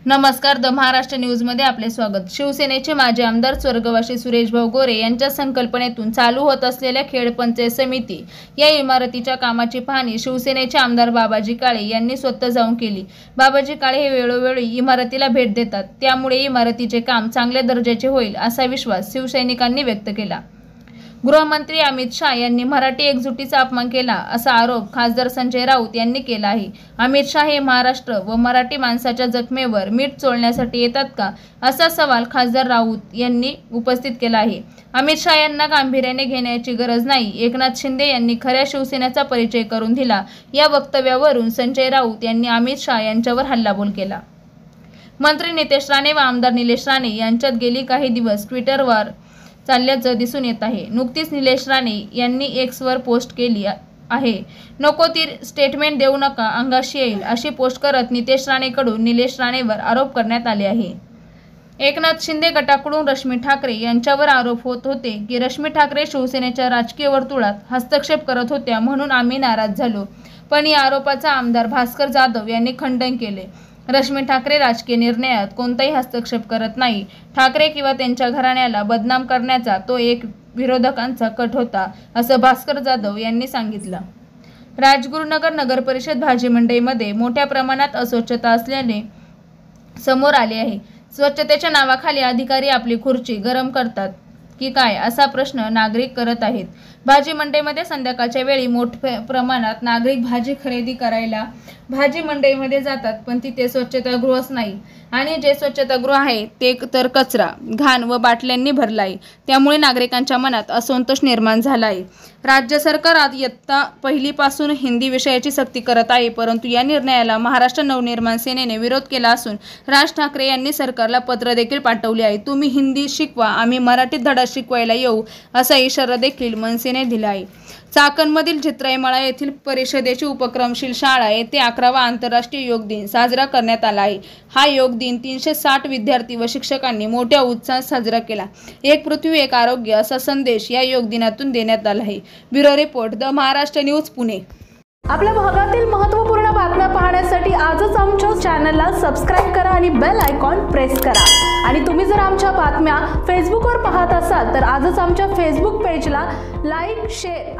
नमस्कार, द महाराष्ट्र न्यूजमध्ये आपले स्वागत। शिवसेनेचे माजी आमदार स्वर्गवासी सुरेशभाऊ गोरे यांच्या संकल्पनेतून चालू होत असलेल्या खेड पंचायत समिती या इमारतीच्या कामाची पाहणी शिवसेनेचे आमदार बाबाजी काळे यांनी स्वतः जाऊन केली। बाबाजी काळे हे वेळोवेळी इमारतीला भेट देतात, त्यामुळे इमारतीचे काम चांगल्या दर्जाचे होईल असा विश्वास शिवसैनिकांनी व्यक्त केला। गृहमंत्री अमित शाह यांनी मराठी एकजुटीचा अपमान केला असा आरोप खासदार संजय राऊत यांनी केला आहे। अमित शाह हे महाराष्ट्र व मराठी माणसाच्या जखमेवर मीठ चोळण्यासाठी येतात का, असा सवाल खासदार राऊत यांनी उपस्थित केला आहे। अमित शाह यांना गांभीर्याने घेण्याची गरज नाही, एकनाथ शिंदे यांनी खऱ्या शिवसेनेचा परिचय करून दिला, या वक्तव्यावरून संजय राऊत यांनी अमित शाह यांच्यावर हल्लाबोल केला। मंत्री नितेश राणे व आमदार निलेश राणे यांच्यात गेली काही दिवस ट्विटरवर चालल्याचं दिसून येत आहे। नुकतीच निलेश राणे यांनी एक्सवर पोस्ट केली आहे, नको ती स्टेटमेंट देऊ नका, अंगाशी येईल अशी पोस्ट करत नितेश राणेकडून निलेश राणेवर आरोप करण्यात आले आहे। एकनाथ शिंदे गटाकडून रश्मी ठाकरे यांच्यावर आरोप होत होते की रश्मी ठाकरे शिवसेनेच्या राजकीय वर्तुळात हस्तक्षेप करत होत्या म्हणून आम्ही नाराज झालो, पण या आरोपाचा आमदार भास्कर जाधव यांनी खंडन केले। रश्मी ठाकरे राजकीय निर्णयात कोणताही हस्तक्षेप करत नाही। ठाकरे किंवा त्यांच्या घराण्याला बदनाम करण्याचा तो एक विरोधकांचा कट होता, असं भास्कर जाधव यांनी सांगितलं। राजगुरुनगर नगर परिषद भाजी मंडईमध्ये मोठ्या प्रमाणात अस्वच्छता असल्याने समोर आले आहे। स्वच्छतेच्या नावाखाली अधिकारी आपली खुर्ची गरम करतात की काय, असा प्रश्न नागरिक करत आहेत। भाजी मंडईमध्ये संध्याकाळच्या वेळी मोठ्या प्रमाणात नागरिक भाजी खरेदी करायला भाजी मंडईमध्ये जातात, पण तिथे स्वच्छतागृहच नाही आणि जे स्वच्छतागृह आहे ते तर कचरा, घाण व बाटल्यांनी भरला आहे, त्यामुळे नागरिकांच्या मनात असंतोष निर्माण झाला आहे। राज्य सरकार इयत्ता पहिलीपासून हिंदी विषयाची सक्ती करत आहे, परंतु या निर्णयाला महाराष्ट्र नवनिर्माण सेनेने विरोध केला असून राज ठाकरे यांनी सरकारला पत्र देखील पाठवले आहे। तुम्ही हिंदी शिकवा, आम्ही मराठीत धडा शिकवायला येऊ, असा इशारा देखील मनसेने दिला आहे। चाकणमधील चित्राईमळा येथील परिषदेची उपक्रमशील शाळा येथे 11वा आंतरराष्ट्रीय योग दिन साजरा करण्यात आला आहे। हा योग दिन 360 विद्यार्थी व शिक्षकांनी मोठ्या उत्साहात साजरा केला। एक पृथ्वी एक आरोग्य असा संदेश या योग दिनातून देण्यात आला आहे। Bureau report, the Maharashtra news, Pune. आपल्या भागातील महत्त्वपूर्ण बातम्या पाहण्यासाठी आजच आमच्या चॅनलला सबस्क्राइब करा आणि बेल आयकॉन प्रेस करा। आणि तुम्ही जर आमच्या बातम्या फेसबुकवर पाहत असाल तर आजच आमच्या फेसबुक पेजला लाईक, शेअर